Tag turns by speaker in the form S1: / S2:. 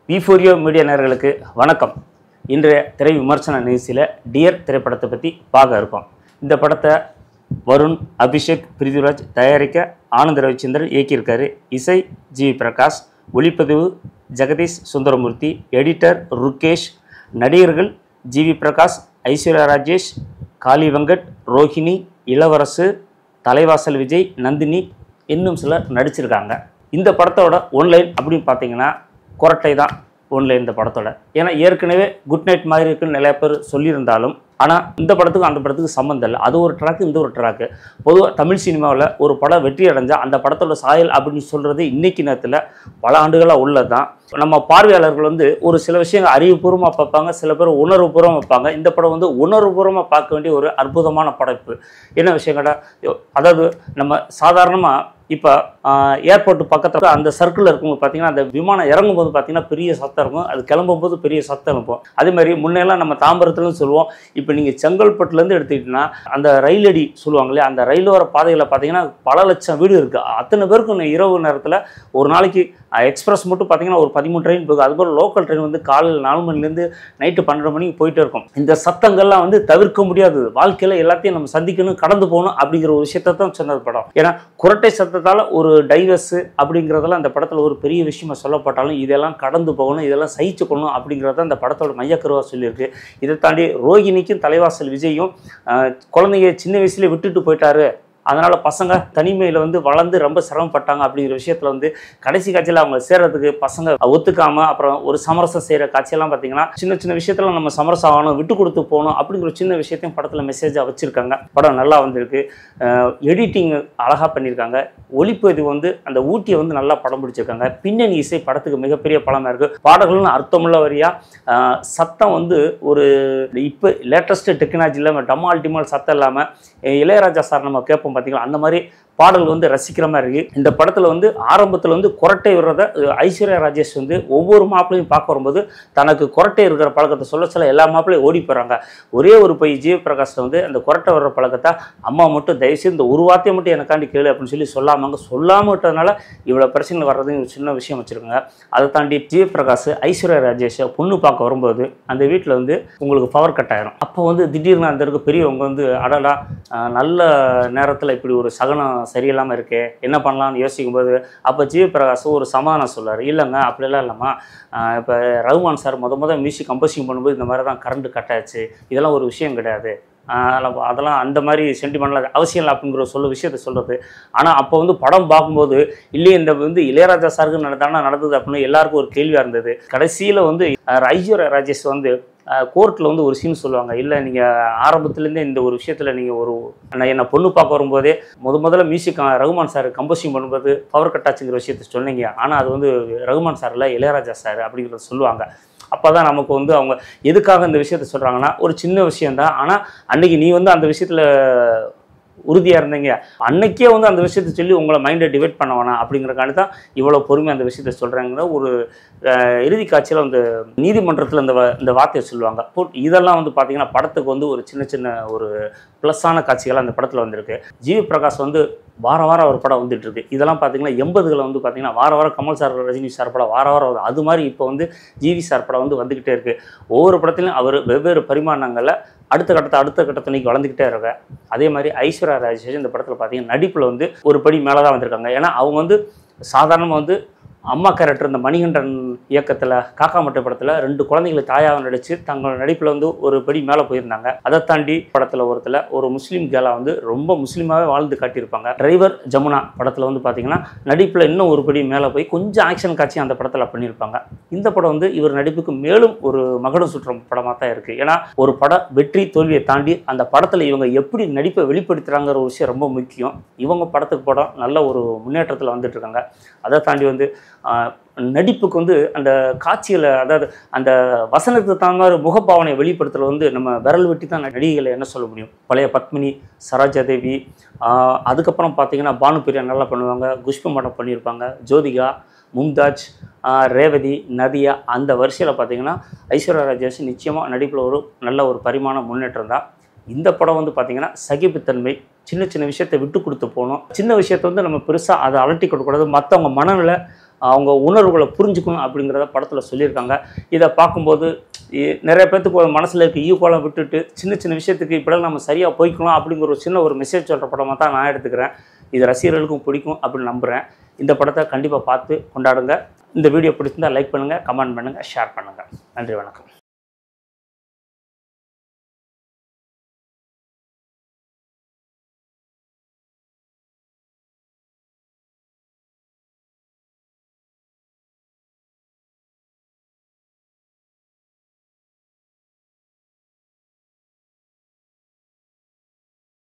S1: V4U media நேயர்களுக்கு வணக்கம். இன்றைய திரை விமர்சன நிகழ்ச்சியில் டியர் திரைப்படத்தை பற்றி பார்க்க இருக்கோம். இந்த படத்தை வருண், அபிஷேக், பிரிதிவிராஜ் தயாரிக்க ஆனந்த் ரவிச்சந்திரன் இயக்கியிருக்காரு. இசை ஜி பிரகாஷ், ஒளிப்பதிவு ஜெகதீஷ் சுந்தரமூர்த்தி, எடிட்டர் ருகேஷ், நடிகர்கள் ஜிவி பிரகாஷ், ஐஸ்வர்யா ராஜேஷ், காளி வெங்கட், ரோஹிணி, இளவரசு, தலைவாசல் விஜய், நந்தினி இன்னும் சிலர் நடிச்சிருக்காங்க. இந்த படத்தோட ஒன்லைன் அப்படின்னு பார்த்தீங்கன்னா கொரட்டை தான் ஒன்லைன் இந்த படத்தோட. ஏன்னா ஏற்கனவே குட் நைட் மாதிரி இருக்குன்னு நிறைய பேர் சொல்லியிருந்தாலும் ஆனால் இந்த படத்துக்கும் அந்த படத்துக்கு சம்மந்தம் இல்லை. அது ஒரு ட்ராக்கு, இந்த ஒரு ட்ராக்கு. பொதுவாக தமிழ் சினிமாவில் ஒரு படம் வெற்றி அடைஞ்சால் அந்த படத்தோட சாயல் அப்படின்னு சொல்கிறது இன்றைக்கி நேரத்தில் பல ஆண்டுகளாக உள்ளது தான். நம்ம பார்வையாளர்கள் ஒரு சில விஷயங்கள் அறிவுபூர்வமாக பார்ப்பாங்க, சில பேர் உணர்வுபூர்வமாக பார்ப்பாங்க. இந்த படம் உணர்வுபூர்வமாக பார்க்க வேண்டிய ஒரு அற்புதமான படைப்பு. என்ன விஷயம் கேட்டால், அதாவது நம்ம சாதாரணமாக இப்போ ஏர்போர்ட் பக்கத்தில் அந்த சர்க்கிளில் இருக்கும்போது பார்த்தீங்கன்னா அந்த விமானம் இறங்கும்போது பார்த்தீங்கன்னா பெரிய சத்தம் இருக்கும், அது கிளம்பும்போது பெரிய சத்தம் இருக்கும். அதே மாதிரி முன்னெல்லாம் நம்ம தாம்பரத்துலன்னு சொல்லுவோம். இப்போ நீங்கள் செங்கல்பட்டுலேருந்து எடுத்துக்கிட்டிங்கன்னா அந்த ரயில் அடி சொல்லுவாங்களே, அந்த ரயிலோர பாதையில் பார்த்தீங்கன்னா பல லட்சம் வீடு இருக்குது. அத்தனை பேருக்கு இரவு நேரத்தில் ஒரு நாளைக்கு எக்ஸ்பிரஸ் மட்டும் பார்த்தீங்கன்னா ஒரு 13 ட்ரெயின் போகுது. அதுபோல் லோக்கல் ட்ரெயின் காலையில் 4 மணிலேருந்து நைட்டு 12 மணிக்கு போயிட்டே இருக்கும். இந்த சத்தங்கள்லாம் தவிர்க்க முடியாது. வாழ்க்கையில் எல்லாத்தையும் நம்ம சந்திக்கணும், கடந்து போகணும் அப்படிங்கிற ஒரு விஷயத்தை தான் சொன்னது படம். ஏன்னா குரட்டை சத்தத்தால் ஒரு டைவர்ஸு அப்படிங்கிறதெல்லாம் அந்த படத்தில் ஒரு பெரிய விஷயமா சொல்லப்பட்டாலும் இதெல்லாம் கடந்து போகணும், இதெல்லாம் சகிச்சுக்கணும் அப்படிங்கிறத அந்த படத்தோட மையக்கருவாக சொல்லியிருக்கு. இதை தாண்டி ரோஹிணிக்கும் தலைவாசல் விஜயும் குழந்தைங்க சின்ன வயசுலேயே விட்டுட்டு போயிட்டாரு, அதனால் பசங்க தனிமையில் வளர்ந்து ரொம்ப சிரமப்பட்டாங்க அப்படிங்கிற விஷயத்தில் கடைசி காட்சியில் அவங்க சேர்றதுக்கு பசங்க ஒத்துக்காமல் அப்புறம் ஒரு சமரசம் செய்கிற காட்சியெல்லாம் பார்த்தீங்கன்னா சின்ன சின்ன விஷயத்தில் நம்ம சமரசம் ஆகணும், விட்டு கொடுத்து போகணும் அப்படிங்கிற ஒரு சின்ன விஷயத்தையும் படத்தில் மெசேஜாக வச்சுருக்காங்க. படம் நல்லா வந்திருக்கு. எடிட்டிங் அழகாக பண்ணியிருக்காங்க. ஒளிப்பதிவு அந்த ஊட்டியை நல்லா படம் பிடிச்சிருக்காங்க. பின்னணி இசை படத்துக்கு மிகப்பெரிய பலமாக இருக்குது. பாடல்கள்னு அர்த்தமுள்ள வரியாக சத்தம் ஒரு இப்போ லேட்டஸ்ட் டெக்னாலஜி இல்லாமல் டமால் டிமால் சத்தம் இல்லாமல் இளையராஜா சார் நம்ம கேட்போம் பார்த்தீங்களா, அந்த மாதிரி பாடல் ரசிக்கிற மாதிரி இருக்குது. இந்த படத்தில் ஆரம்பத்தில் குரட்டை விடுறத ஐஸ்வர்யா ராஜேஷ் ஒவ்வொரு மாப்பிளையும் பார்க்க வரும்போது தனக்கு குரட்டை இருக்கிற பழக்கத்தை சொல்ல எல்லா மாப்பிளையும் ஓடி போகிறாங்க. ஒரே ஒரு போய் ஜிவி பிரகாஷ் அந்த குரட்டை வர்ற பழக்கத்தை அம்மா மட்டும் தயவுசெய்து இந்த ஒரு வார்த்தையை மட்டும் எனக்காண்டி கேளு அப்படின்னு சொல்லாமல் விட்டதுனால இவ்வளோ பிரச்சனை வர்றது ஒரு சின்ன விஷயம் வச்சுருக்காங்க. அதை தாண்டி ஜிவி பிரகாஷ் ஐஸ்வர்யா ராஜேஷை பொண்ணு பார்க்க வரும்போது அந்த வீட்டில் உங்களுக்கு பவர் கட் ஆயிரும். அப்போ திடீர்னு அந்த இருக்க பெரியவங்க அடடா நல்ல நேரத்தில் இப்படி ஒரு சகனம் சரியில்லாமல் இருக்கே, என்ன பண்ணலாம்னு யோசிக்கும்போது அப்போ ஜிவி பிரகாஷ் ஒரு சமாதானம் சொல்கிறார். இல்லைங்க அப்படிலாம் இல்லைம்மா, இப்போ ரகுமான் சார் முத மியூசிக் கம்போசிங் பண்ணும்போது இந்த மாதிரி தான் கரண்ட் கட் ஆச்சு, இதெல்லாம் ஒரு விஷயம் கிடையாது, அதெல்லாம் அந்த மாதிரி சென்டிமெண்ட்லாம் அவசியம் இல்லை அப்படிங்கிற விஷயத்தை சொல்கிறது. ஆனால் அப்போ படம் பார்க்கும்போது இல்லையே இந்த இளையராஜா சாருக்கு நடந்தது அப்படின்னு எல்லாருக்கும் ஒரு கேள்வியாக இருந்தது. கடைசியில் ஐஸ்வர்யா ராஜேஷ் கோர்ட்டில் ஒரு சீன் சொல்லுவாங்க, இல்லை நீங்கள் ஆரம்பத்துலேருந்தே இந்த ஒரு விஷயத்தில் நீங்கள் என்னை பொண்ணு பார்க்க வரும்போதே முதல்ல மியூசிக் ரகுமான் சார் கம்போசிங் பண்ணும்போது பவர் கட்டாச்சுங்கிற விஷயத்தை சொன்னீங்க, ஆனால் அது ரகுமான் சார் இல்லை இளையராஜா சார் அப்படிங்கிறத சொல்லுவாங்க. அப்போ தான் நமக்கு அவங்க எதுக்காக இந்த விஷயத்த சொல்கிறாங்கன்னா ஒரு சின்ன விஷயந்தான், ஆனால் அன்றைக்கி நீ அந்த விஷயத்தில் உறுதியாக இருந்தீங்க, அன்னைக்கே அந்த விஷயத்தை சொல்லி உங்களை மைண்டை டிவைட் பண்ண வேணாம் அப்படிங்கிறக்காண்டி தான் இவ்வளோ பொறுமை அந்த விஷயத்தை சொல்கிறாங்கிற ஒரு இறுதி காட்சியில் நீதிமன்றத்தில் இந்த வார்த்தையை சொல்லுவாங்க. இதெல்லாம் பார்த்தீங்கன்னா படத்துக்கு ஒரு சின்ன சின்ன ஒரு ப்ளஸ்ஸான காட்சிகள் அந்த படத்தில் வந்திருக்கு. ஜிவி பிரகாஷ் வாரம் ஒரு படம் வந்துட்டுருக்கு. இதெல்லாம் பார்த்தீங்கன்னா 80களில் பார்த்தீங்கன்னா வாரம் கமல் சார், ரஜினி சார் படம் வாரம் வரும். அது மாதிரி இப்போ ஜிவி சார் படம் வந்துக்கிட்டே இருக்குது. ஒவ்வொரு படத்துலையும் அவர் வெவ்வேறு பரிமாணங்களில் அடுத்த கட்டத்தை நோக்கி வளர்ந்துக்கிட்டே இருக்க. அதே மாதிரி ஐஸ்வர்யா ராஜேஷ் இந்த படத்தில் பார்த்தீங்கன்னா நடிப்பில் ஒரு படி மேலே தான் வந்திருக்காங்க. ஏன்னா அவங்க சாதாரணமாக அம்மா கேரக்டர் இந்த மணிகண்டன் இயக்கத்தில் காக்கா மட்டை படத்தில் 2 குழந்தைகளை தாயாக நடித்து தங்களோட நடிப்பில் ஒரு படி மேலே போயிருந்தாங்க. அதை தாண்டி படத்தில் ஒரு முஸ்லீம் கேலாக ரொம்ப முஸ்லீமாகவே வாழ்ந்து காட்டியிருப்பாங்க. டிரைவர் ஜமுனா படத்தில் பார்த்தீங்கன்னா நடிப்பில் இன்னும் ஒரு படி மேலே போய் கொஞ்சம் ஆக்ஷன் காட்சி அந்த படத்தில் பண்ணியிருப்பாங்க. இந்த படம் இவர் நடிப்புக்கு மேலும் ஒரு மகுடம் சுற்றும் படமாக தான் இருக்குது. ஏன்னா ஒரு படம் வெற்றி தோல்வியை தாண்டி அந்த படத்தில் இவங்க எப்படி நடிப்பை வெளிப்படுத்துகிறாங்கிற ஒரு விஷயம் ரொம்ப முக்கியம். இவங்க படத்துக்கு படம் நல்ல ஒரு முன்னேற்றத்தில் வந்துட்டுருக்காங்க. அதை தாண்டி நடிப்புக்கு அந்த காட்சியில், அதாவது அந்த வசனத்துக்கு தகுந்த மாதிரி முகப்பாவனை வெளிப்படுத்துறது நம்ம விரல் வெட்டி தான் நடிகைகளை என்ன சொல்ல முடியும். பழைய பத்மினி, சரோஜா தேவி, அதுக்கப்புறம் பார்த்தீங்கன்னா பானுப்பிரியா நல்லா பண்ணுவாங்க, குஷ்பு மடம் பண்ணியிருப்பாங்க, ஜோதிகா, மும்தாஜ், ரேவதி, நதியா, அந்த வரிசையில் பார்த்தீங்கன்னா ஐஸ்வர்யா ராஜேஷ் நிச்சயமாக நடிப்பில் ஒரு நல்ல ஒரு பரிமாண முன்னேற்றம் தான். இந்த படம் பார்த்தீங்கன்னா சகிப்புத்தன்மை, சின்ன சின்ன விஷயத்தை விட்டு கொடுத்து போகணும். சின்ன விஷயத்தை நம்ம பெருசாக அதை அலட்டி கொடுக்கக்கூடாது. மற்றவங்க மனநிலை அவங்க உணர்வுகளை புரிஞ்சுக்கணும் அப்படிங்கிறத படத்தில் சொல்லியிருக்காங்க. இதை பார்க்கும்போது நிறைய பேர்த்துக்கு மனசில் இருக்க ஈக்குவலாக விட்டுட்டு சின்ன சின்ன விஷயத்துக்கு இப்படிலாம் நம்ம சரியாக போய்க்கலாம் அப்படிங்கிற ஒரு சின்ன ஒரு மெசேஜ் சொல்கிற படமாக தான் நான் எடுத்துக்கிறேன். இது ரசிகர்களுக்கும் பிடிக்கும் அப்படின்னு நம்புகிறேன். இந்த படத்தை கண்டிப்பாக பார்த்து கொண்டாடுங்க. இந்த வீடியோ பிடிச்சிருந்தால் லைக் பண்ணுங்கள், கமெண்ட் பண்ணுங்கள், ஷேர் பண்ணுங்கள். நன்றி, வணக்கம்.